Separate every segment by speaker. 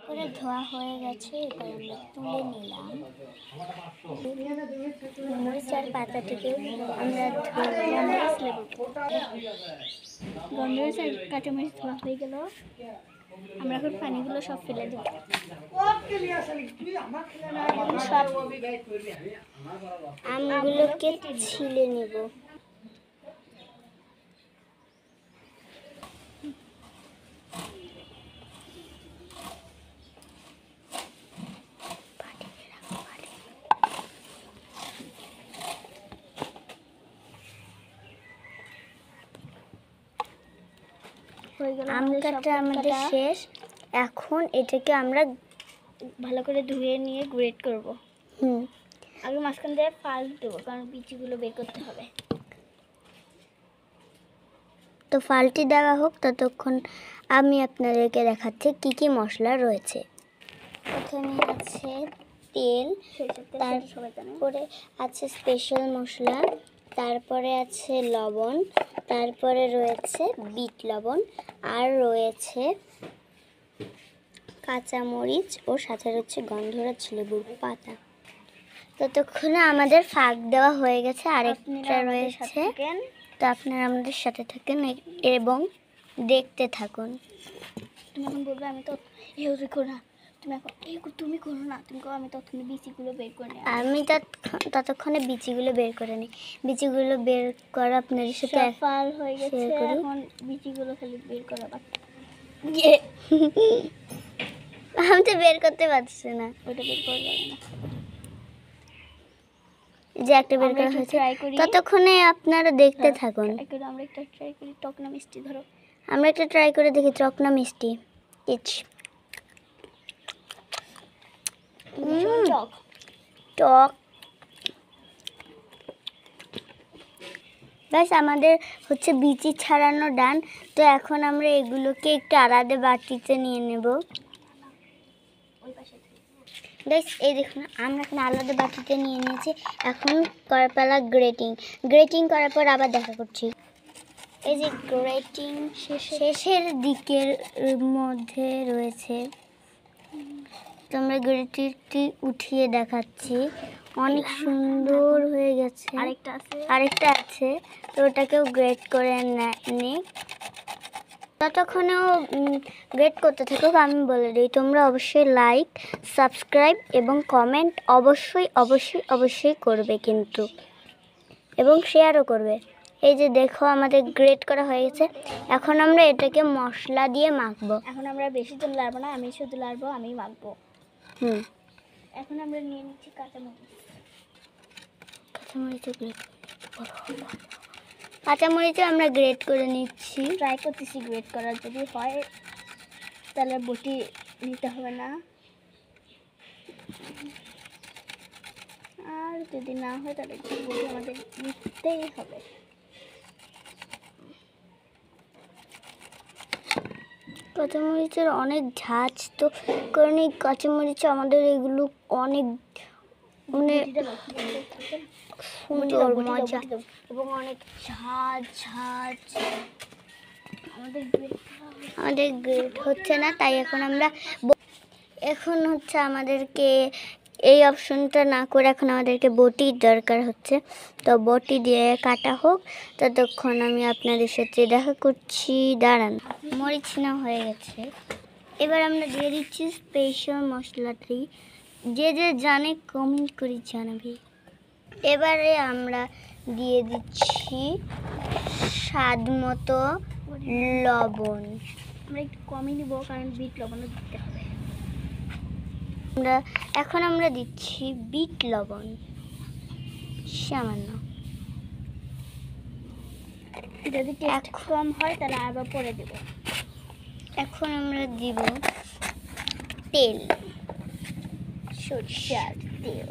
Speaker 1: করে ধোয়া হয়ে গেছে, এবার আমরা তুলে নিলাম। মরিচার পাতাটিকে আমরা গন্ধমরিচ আর কাঁচামরিচ ধোয়া হয়ে গেল। আমরা এখন পানিগুলো সব ফেলে দেব। সব আমগুলোকে ছিলে নেব। আম কাটা আমাদের শেষ। এখন এটাকে আমরা ভালো করে ধুয়ে নিয়ে গ্রেট করব। আগে মাঝখান দিয়ে ফাল দেবো, কারণ বিচিগুলো বের করতে হবে। তো ফালটি দেওয়া হোক, ততক্ষণ আমি আপনাদেরকে দেখাচ্ছি কি কি মশলা রয়েছে। প্রথমে আছে তেল, তারপরে আছে স্পেশাল মশলা, তারপরে আছে লবণ, তারপরে রয়েছে বিট লবণ, আর রয়েছে কাঁচামরিচ ও সাথে রয়েছে গন্ধরাজ লেবুর পাতা। ততক্ষণে আমাদের ফাঁক দেওয়া হয়ে গেছে, আরেকটা রয়েছে। তো আপনারা আমাদের সাথে থাকেন এবং দেখতে থাকুন। তুমি এখন বলবে আমি তো করো না, তুমি করো না, তুমি আমি ততক্ষণে বিচিগুলো বের করে নিই। আমি ততক্ষণে বিচিগুলো বের করে নিই। বিচিগুলো বের করা আপনাদের সাথে ফাল হয়ে গেছে। এখন বিচিগুলো খালি বের করা বাকি। আমি তো বের করতে পারছি না, ওটা বের করা যাবে না। যে একটা বের করা হয়েছে, ততক্ষণে আপনারা দেখতে থাকুন। আমরা একটা ট্রাই করি টক না মিষ্টি। ধরো আমরা একটা ট্রাই করে দেখি টক না মিষ্টি। টক ব্যাস, আমাদের হচ্ছে বিচি ছাড়ানো ডান। তো এখন আমরা এগুলোকে একটু আলাদা বাটিতে নিয়ে নেব। গাইস এই দেখুন, আমরা এখন আলাদা বাটিতে নিয়ে নিয়েছি। এখন করার পালা গ্রেটিং করার পর আবার দেখা করছি। এই যে গ্রেটিং শেষের দিকের মধ্যে রয়েছে। তোমরা গ্রেটিংটি উঠিয়ে দেখাচ্ছি, অনেক সুন্দর হয়ে গেছে। আরেকটা আছে, তো ওটাকেও গ্রেট করে নিই। ততক্ষণেও গ্রেট করতে থাকুক। আমি বলে দিই, তোমরা অবশ্যই লাইক, সাবস্ক্রাইব এবং কমেন্ট অবশ্যই করবে কিন্তু, এবং শেয়ারও করবে। এই যে দেখো আমাদের গ্রেট করা হয়ে গেছে। এখন আমরা এটাকে মশলা দিয়ে মাখবো। এখন আমরা বেশি জন লাড়বো না, আমি শুধু লাড়বো, আমি মাখবো। এখন আমরা নিয়ে নিচ্ছি কাঁচামরিচও আমরা গ্রেট করে নিচ্ছি। ট্রাই করতেছি গ্রেট করার, যদি হয় তাহলে বটি নিতে হবে না, আর যদি না হয় তাহলে বটি আমাদের নিতেই হবে। কাঁচামরিচের অনেক ঝাঁজ, তো কারণ এই কাঁচামরিচ আমাদের এগুলো অনেক মানে সুন্দর মজা এবং অনেক ঝাঁজ। আমাদের গ্রেট হচ্ছে না, তাই এখন হচ্ছে আমাদেরকে এই অপশনটা না করে এখন আমাদেরকে বটির দরকার হচ্ছে। তো বটি দিয়ে কাটা হোক, ততক্ষণ আমি আপনাদের সাথে দেখা করছি। দাঁড়ান, মরিচ না হয়ে গেছে। এবার আমরা দিয়ে দিচ্ছি স্পেশাল মশলাটি। যে জানে কমেন্ট করে জানাবে। এবারে আমরা দিয়ে দিচ্ছি স্বাদ মতো লবণ। আমরা একটু কমই দিব, কারণ বিট লবণও দিতে হবে। এখন আমরা দিচ্ছি বিট লবণ সামান্য। যদি টেস্ট কম হয় তাহলে আবার পরে দেব। এখন আমরা দিব তেল, সরষের তেল।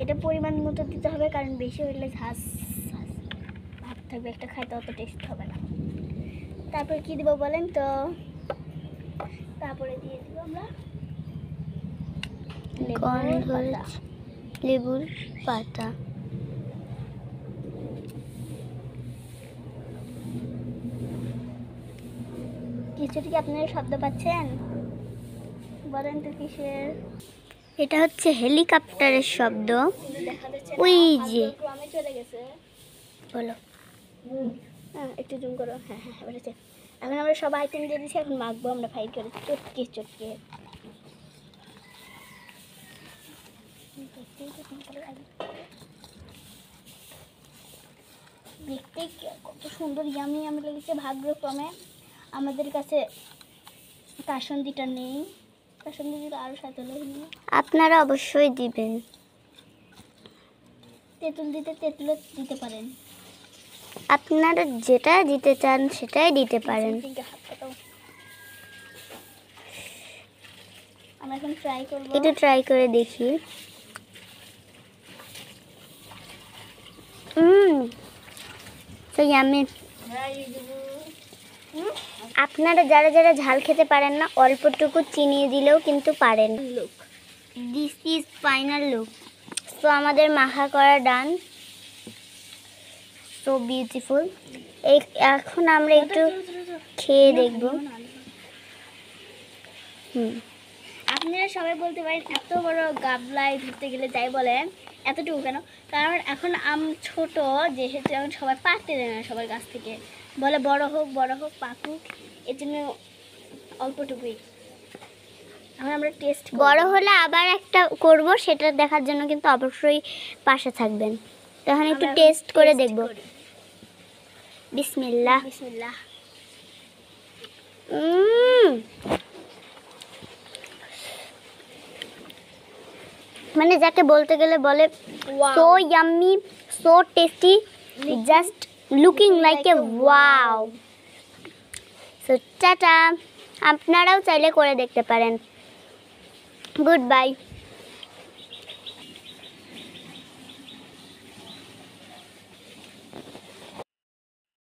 Speaker 1: এটা পরিমাণ মতো দিতে হবে, কারণ বেশি হলে ঝাঁজ ভাব থাকবে, একটা খাইতে অত টেস্ট হবে না। তারপরে কি দেবো বলেন তো? তারপরে দিয়ে দেবো আমরা লেবুর পাতা। কিছুটা কি আপনারা শব্দ পাচ্ছেন? বলেন তো কিসের? এটা হচ্ছে হেলিকপ্টারের শব্দ। ওই যে চলে গেছে। বলো, হ্যাঁ একটু জুম করো। হ্যাঁ হ্যাঁ বলেছে। এখন আমরা সব আইটেম দিয়ে দিচ্ছি, এখন মাখবো আমরা ফ্রাই করে চটকে চটকে। দেখতে কত সুন্দর ইয়ামি আমি লেগেছে। ভাগ্যক্রমে আমাদের কাছে কাসন্দিটা নেই, কাসন্দি দিলে আরও স্বাদ হলো। আপনারা অবশ্যই দিবেন। তেঁতুল দিতে তেঁতুলও দিতে পারেন, আপনারা যেটা দিতে চান সেটাই দিতে পারেন। আমরা এখন ট্রাই করব, একটু ট্রাই করে দেখি। তো ইয়ামি। আপনারা যারা যারা ঝাল খেতে পারেন না, অল্পটুকু চিনি দিলেও কিন্তু পারেন। Look, this is final look. তো আমাদের মাখা করা ডান, সো বিউটিফুল। এখন আমরা একটু খেয়ে দেখব। আপনারা সবাই বলতে পারেন এত বড় গাবলায় ধরতে গেলে যাই বলেন এতটুকু কেন? কারণ এখন আম ছোট, যেহেতু এখন সবাই পাকতে দেয় না সবার গাছ থেকে, বলে বড় হোক পাকুক, এর জন্য অল্পটুকুই। এখন আমরা টেস্ট বড় হলে আবার একটা করব, সেটা দেখার জন্য কিন্তু অবশ্যই পাশে থাকবেন। তখন একটু টেস্ট করে দেখব। বিসমিল্লাহ বিসমিল্লাহ। মানে যাকে বলতে গেলে বলে so yummy, so tasty, just looking like a wow. So tata, আপনারাও চাইলে করে দেখতে পারেন। Good bye.